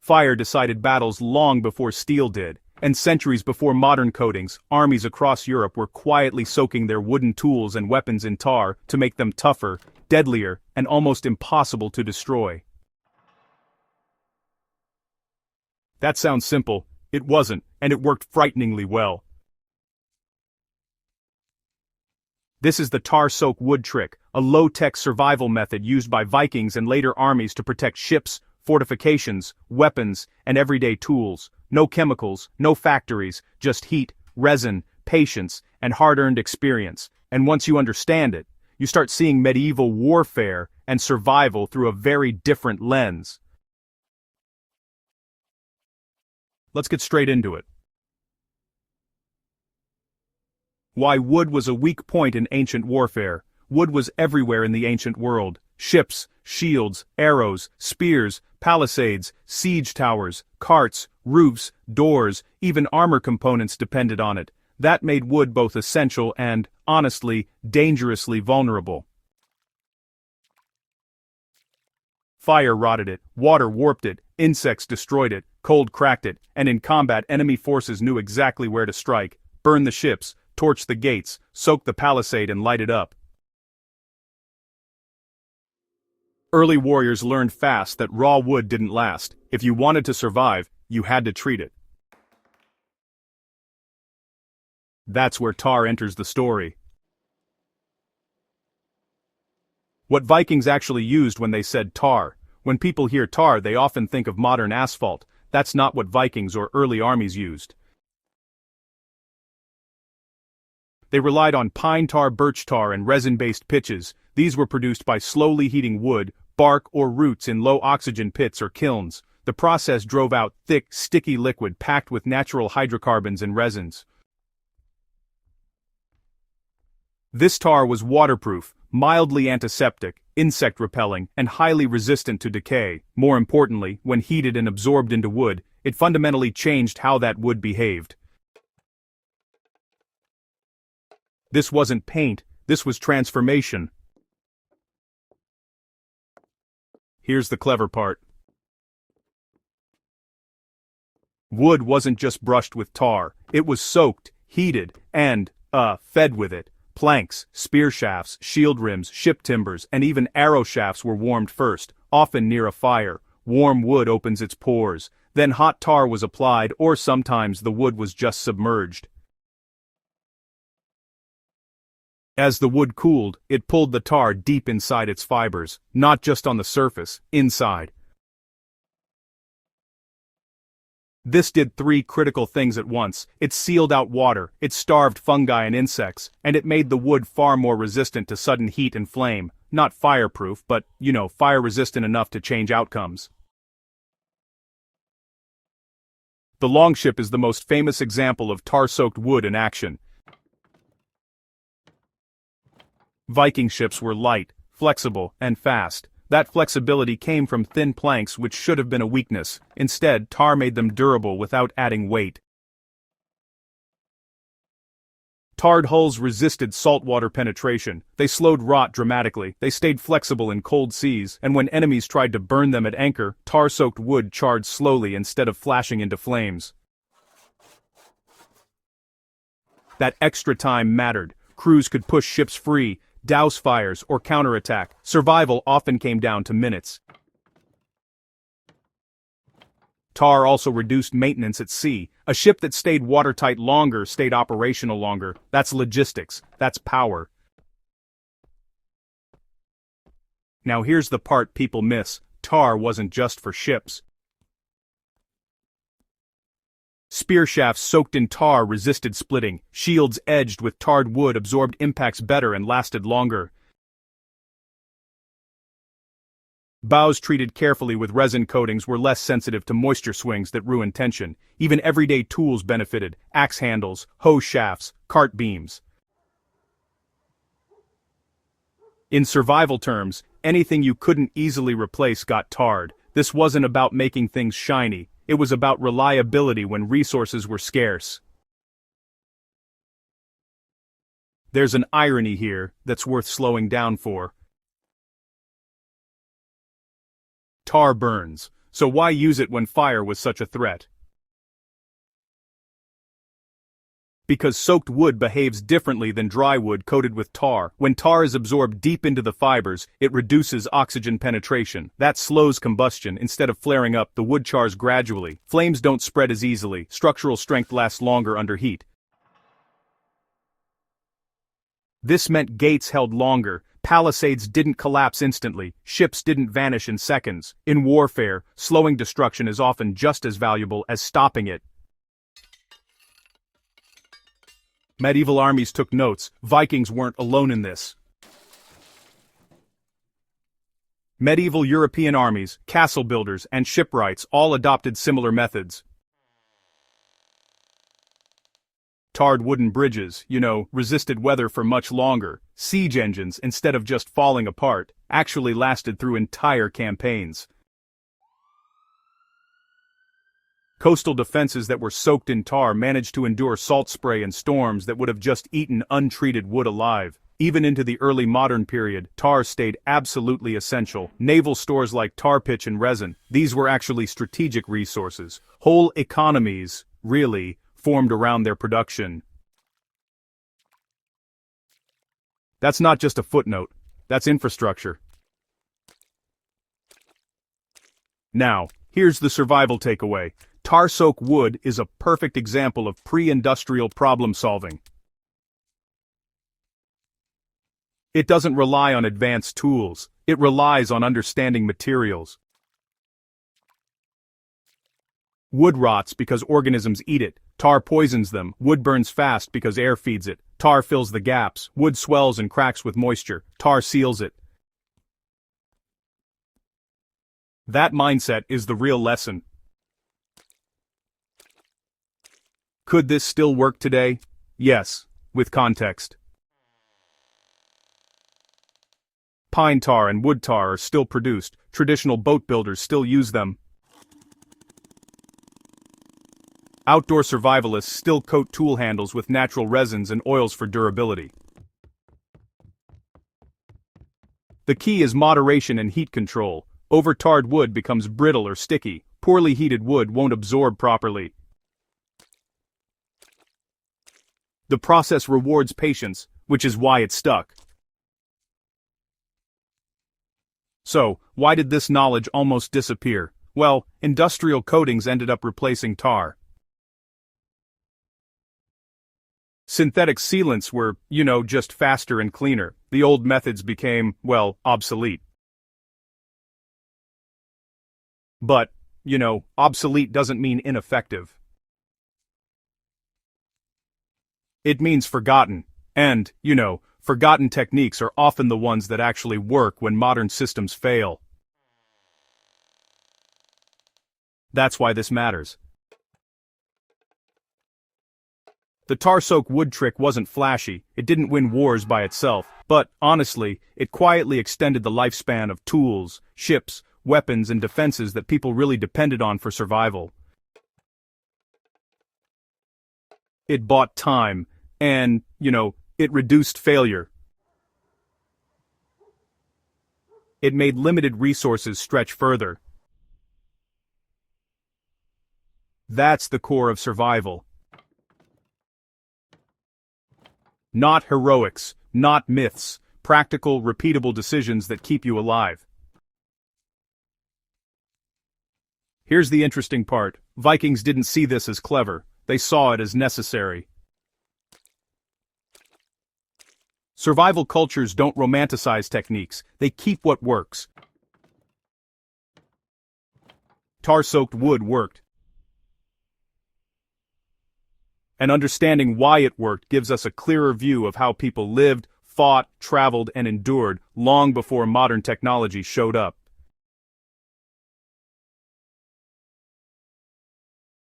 Fire decided battles long before steel did, and centuries before modern coatings, armies across Europe were quietly soaking their wooden tools and weapons in tar to make them tougher, deadlier, and almost impossible to destroy. That sounds simple. It wasn't, and it worked frighteningly well. This is the tar-soak wood trick, a low-tech survival method used by Vikings and later armies to protect ships, fortifications, weapons, and everyday tools. No chemicals, no factories, just heat, resin, patience, and hard-earned experience. And once you understand it, you start seeing medieval warfare and survival through a very different lens. Let's get straight into it. Why wood was a weak point in ancient warfare. Wood was everywhere in the ancient world. Ships, shields, arrows, spears, palisades, siege towers, carts, roofs, doors, even armor components depended on it. That made wood both essential and, honestly, dangerously vulnerable. Fire rotted it, water warped it, insects destroyed it, cold cracked it, and in combat enemy forces knew exactly where to strike, burn the ships, torch the gates, soak the palisade and light it up. Early warriors learned fast that raw wood didn't last. If you wanted to survive, you had to treat it. That's where tar enters the story. What Vikings actually used when they said tar. When people hear tar, they often think of modern asphalt. That's not what Vikings or early armies used. They relied on pine tar, birch tar, and resin-based pitches. These were produced by slowly heating wood, bark, or roots in low-oxygen pits or kilns. The process drove out thick, sticky liquid packed with natural hydrocarbons and resins. This tar was waterproof, mildly antiseptic, insect-repelling, and highly resistant to decay. More importantly, when heated and absorbed into wood, it fundamentally changed how that wood behaved. This wasn't paint, this was transformation. Here's the clever part. Wood wasn't just brushed with tar, it was soaked, heated, and, fed with it. Planks, spear shafts, shield rims, ship timbers, and even arrow shafts were warmed first, often near a fire. Warm wood opens its pores. Then hot tar was applied, or sometimes the wood was just submerged. As the wood cooled, it pulled the tar deep inside its fibers, not just on the surface, inside. This did three critical things at once. It sealed out water, it starved fungi and insects, and it made the wood far more resistant to sudden heat and flame. Not fireproof, but, fire-resistant enough to change outcomes. The longship is the most famous example of tar-soaked wood in action. Viking ships were light, flexible, and fast. That flexibility came from thin planks which should have been a weakness. Instead, tar made them durable without adding weight. Tarred hulls resisted saltwater penetration. They slowed rot dramatically. They stayed flexible in cold seas, and when enemies tried to burn them at anchor, tar-soaked wood charred slowly instead of flashing into flames. That extra time mattered. Crews could push ships free, douse fires, or counterattack. Survival often came down to minutes. Tar also reduced maintenance at sea. A ship that stayed watertight longer stayed operational longer. That's logistics. That's power. Now here's the part people miss. Tar wasn't just for ships. Spear shafts soaked in tar resisted splitting. Shields edged with tarred wood absorbed impacts better and lasted longer. Bows treated carefully with resin coatings were less sensitive to moisture swings that ruin tension. Even everyday tools benefited: axe handles, hoe shafts, cart beams. In survival terms, anything you couldn't easily replace got tarred. This wasn't about making things shiny. It was about reliability when resources were scarce. There's an irony here that's worth slowing down for. Tar burns, So why use it when fire was such a threat? Because soaked wood behaves differently than dry wood coated with tar. When tar is absorbed deep into the fibers, it reduces oxygen penetration. That slows combustion. Instead of flaring up, the wood chars gradually. Flames don't spread as easily. Structural strength lasts longer under heat. This meant gates held longer. Palisades didn't collapse instantly. Ships didn't vanish in seconds. In warfare, slowing destruction is often just as valuable as stopping it. Medieval armies took notes. Vikings weren't alone in this. Medieval European armies, castle builders, and shipwrights all adopted similar methods. Tarred wooden bridges, resisted weather for much longer. Siege engines, instead of just falling apart, actually lasted through entire campaigns. Coastal defenses that were soaked in tar managed to endure salt spray and storms that would have just eaten untreated wood alive. Even into the early modern period, tar stayed absolutely essential. Naval stores like tar pitch and resin, these were actually strategic resources. Whole economies, really, formed around their production. That's not just a footnote, that's infrastructure. Now, here's the survival takeaway. Tar soak wood is a perfect example of pre-industrial problem solving. It doesn't rely on advanced tools, it relies on understanding materials. Wood rots because organisms eat it, tar poisons them, wood burns fast because air feeds it, tar fills the gaps, wood swells and cracks with moisture, tar seals it. That mindset is the real lesson. Could this still work today? Yes, with context. Pine tar and wood tar are still produced, traditional boat builders still use them. Outdoor survivalists still coat tool handles with natural resins and oils for durability. The key is moderation and heat control. Over-tarred wood becomes brittle or sticky. Poorly heated wood won't absorb properly. The process rewards patience, which is why it stuck. So, why did this knowledge almost disappear? Well, industrial coatings ended up replacing tar. Synthetic sealants were, just faster and cleaner. The old methods became, obsolete. But, obsolete doesn't mean ineffective. It means forgotten. And, forgotten techniques are often the ones that actually work when modern systems fail. That's why this matters. The tar soak wood trick wasn't flashy, it didn't win wars by itself, but, honestly, it quietly extended the lifespan of tools, ships, weapons and defenses that people really depended on for survival. It bought time, and, it reduced failure. It made limited resources stretch further. That's the core of survival. Not heroics, not myths, practical, repeatable decisions that keep you alive. Here's the interesting part. Vikings didn't see this as clever, they saw it as necessary. Survival cultures don't romanticize techniques, they keep what works. Tar-soaked wood worked. And understanding why it worked gives us a clearer view of how people lived, fought, traveled, and endured long before modern technology showed up.